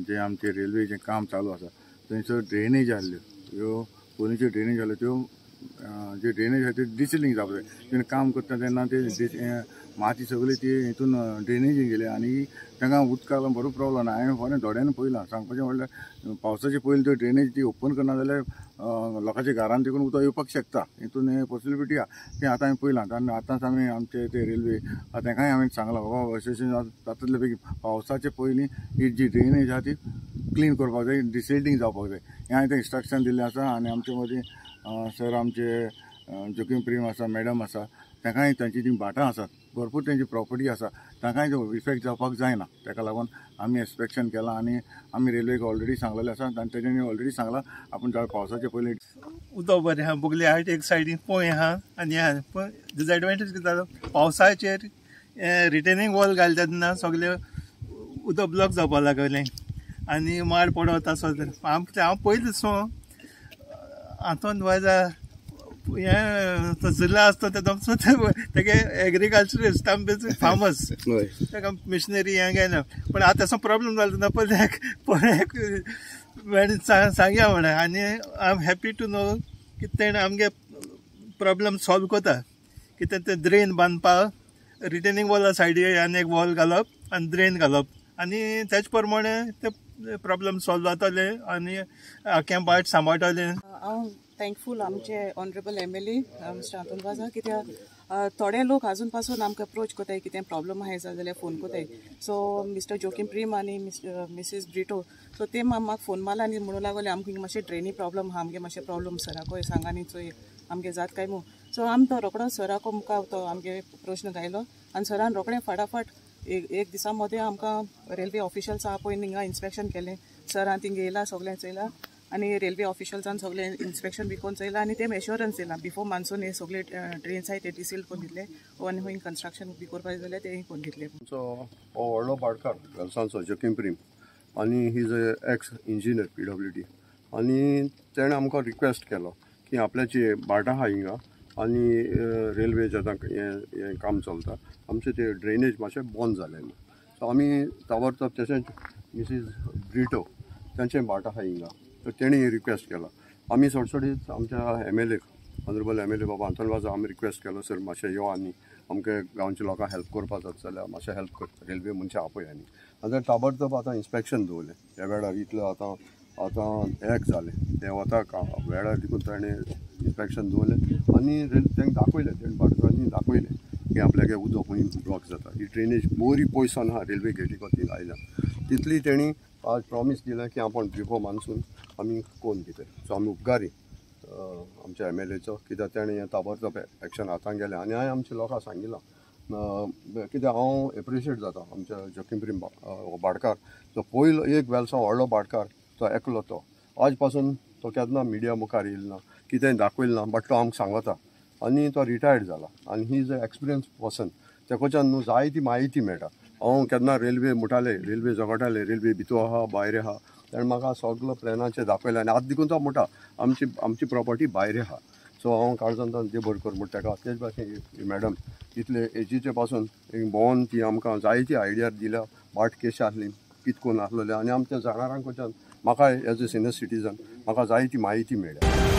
जे आमचे रेल्वेचें काम चालू आसा थंयसर ड्रेनेज आहल्यो ह्यो पयलींच्यो ड्रेनेज आहल्यो त्यो जे ड्रेनेज आसा ते डिसिलिंग जावपाक जाय. तेणें काम करता तेन्ना ते माती सगळी ती हितून ड्रेनेजीन गेली आनी तांकां उदकाक लागून बरो प्रॉब्लम ना. हांवें खरें दोळ्यान पळयलां. सांगपाचें म्हणल्यार पावसाचे पयलीं त्यो ड्रेनेज ती ओपन करना जाल्यार लोकांच्या घरांत देखून उदक येवपाक शकता. हितून पॉसिबिलिटी आहा तें आतां हांवें पळयलां. आनी आतांच आमी आमचे ते रेल्वे तांकांय हांवें सांगलां बाबा अशें जातले बेगीन पावसाचे पयलीं ही जी ड्रेनेज आहा ती क्लीन करपाक जाय, डिसिल्टिंग जावपाक जाय. हें हांवें तें इंस्ट्रक्शन दिल्लें आसा. आनी आमचे मदीं सर आमचे जोकीम प्रेम आसा, मॅडम आसा, तांकांय तांची तीं भाटां आसात, भरपूर तेंची प्रॉपर्टी आसा, तांकांय इफेक्ट जावपाक जायना. ताका लागून आमी एक्सपेक्शन केलां आनी आमी रेल्वेक ऑलरेडी सांगलेलें आसा आनी तेणी ऑलरेडी सांगलां आपूण पावसाचे पयलीं उदक बरें आहा, बोगले हायट एक सायडीन पळय आहा आनी पूण डिजएडवांटेज कितें जालो पावसाचेर रिटेनिंग वॉल घालता तेन्ना सगळें उदक ब्लॉक जावपाक लागलें आनी माड पडत आसो हांव पयलीं सो हातूंत वाजा हें जिल्लो आसता तेगे एग्रीकल्चरिस्ट फार्मर्स ताका मिशनरी हें घेयना. पूण आतां तसो प्रॉब्लम जालो तेन्ना पळय सांगया म्हणून आनी I am happy to know की तेणें आमगे प्रॉब्लम सॉल्व कोता. कितें तें ड्रेन बांदपाक रिटेनिंग वॉला सायडीक आनी एक वॉल घालप आनी ड्रेन घालप आनी तेच प्रमाणे ते प्रॉब्लम सॉल्व जातले आनी आख्या भाट सांबाळटले. हांव थँकफूल आमचे honourable MLA mister Atul Vaazha कित्याक थोडे लोक आजून पासून आमकां अप्रोच कोताय कितें प्रॉब्लम आहाय जाल्यार फोन कोताय. सो मिस्टर जोकीम प्रेम आनी मिसीस ब्रिटो सो ते म्हाका फोन मारला आनी म्हणूंक लागले आमकां मातशें ड्रेनी प्रॉब्लम आहा, आमगे मातशें प्रॉब्लम सराको सांगानी चोय आमगे जात काय मू. सो आमी तो रोकडो सराको मुखार तो आमगे प्रश्न घायलो आनी सरान रोखडें फाटाफाट एक दिसा मदें आमकां रेल्वे ऑफिशल्स आहा पळय थिंगा इन्स्पेक्शन केलें. सरान थिंगा येयला सगळें चयलां आनी रेल्वे ऑफिशल्सान सगळें इन्स्पेक्शन बी कोन्न चयलां आनी तें एश्योरन्स दिलां बिफोर मान्सून हे सगळे ट्रेन्स आहाय ते डिसील कोन्न दितले आनी हूंय कन्स्ट्रक्शन बी करपाक जाल्यार तेंय कोन्न दितले. सो हो व्हडलो पाडकार वेलसांचो जोकीम प्रेम आनी ही इज एक्स इंजिनियर PWD आनी तेणें आमकां रिक्वेस्ट केलो की आपल्याची भाटां आहा हिंगा आनी रेल्वे जेन्ना हें काम चलता आमचें ते ड्रेनेज मातशें बंद जालें. सो आमी ताबडतोब तशेंच मिसीस ब्रिटो तेंचें भाट आहा हिंगा तर तेणी रिक्वेस्ट केला. आमी सोडसोडीत आमच्या MLA ऑनरेबल MLA बाबा अतुल वाझा आमी रिक्वेस्ट केलो सर मातशें यो आनी आमकां गांवच्या लोकांक हेल्प करपा जाता जाल्यार मातशें हेल्प करता रेल्वे मनशां आपय आनी आनी ताबडतोब आतां इन्स्पेक्शन दवरलें. ह्या वेळार इतलो आतां एक जालें तें वता वेळार देखून ताणें इन्स्पेक्शन दवरलें आनी तांकां दाखयलें तेणें भाटकारांनी दाखयलें की आपल्यागे उदक खूंय ब्लॉक जाता. ही ड्रेनेज बरी पयसान आहा रेल्वे गेटीको ती आयल्या तितली तेणी आज प्रॉमीस दिलें की आपूण बिफोर मान्सून आमी कोन्न दितले. सो आमी उपकारी आमच्या MLAचो कित्याक तेणें ताबडतोब एक्शन हातांत गेलें आनी हांवें आमच्या लोकांक सांगिलां कित्याक हांव एप्रिशिएट जाता आमच्या जोकीम प्रेम भाटकार तो पयलो एक वेलसांव व्हडलो भाटकार तो एकलो तो आज पासून तो केन्ना मिडिया मुखार येयलो ना कितेंय दाखयलें ना बट तो आमकां सांगता आनी तो रिटायर्ड जाला आनी ही इज अ एक्सपिरियन्स पर्सन. तेकोच्यान न्हू जायती म्हायती मेळटा. हांव केन्ना रेल्वे मुटाले रेल्वे जगटाले रेल्वे भितर आहा भायर आहा तेणें म्हाका सगळो प्लॅनाचें दाखयलें आनी आतां देखून तो म्हणटा आमची प्रॉपर्टी भायर आहा. सो हांव काळजांतल्यान देव बरें कर म्हणटा ताका. तेच भाशेन मॅडम इतले एजीचे पासून भोंवन ती आमकां जायती आयडिया दिल्या भाट केशी आहली कित कोन्न आसलेले आनी आमच्या जाणारांक कडच्यान म्हाका एज अ सिनियर सिटीजन म्हाका जायती म्हायती मेळ्ळ्या.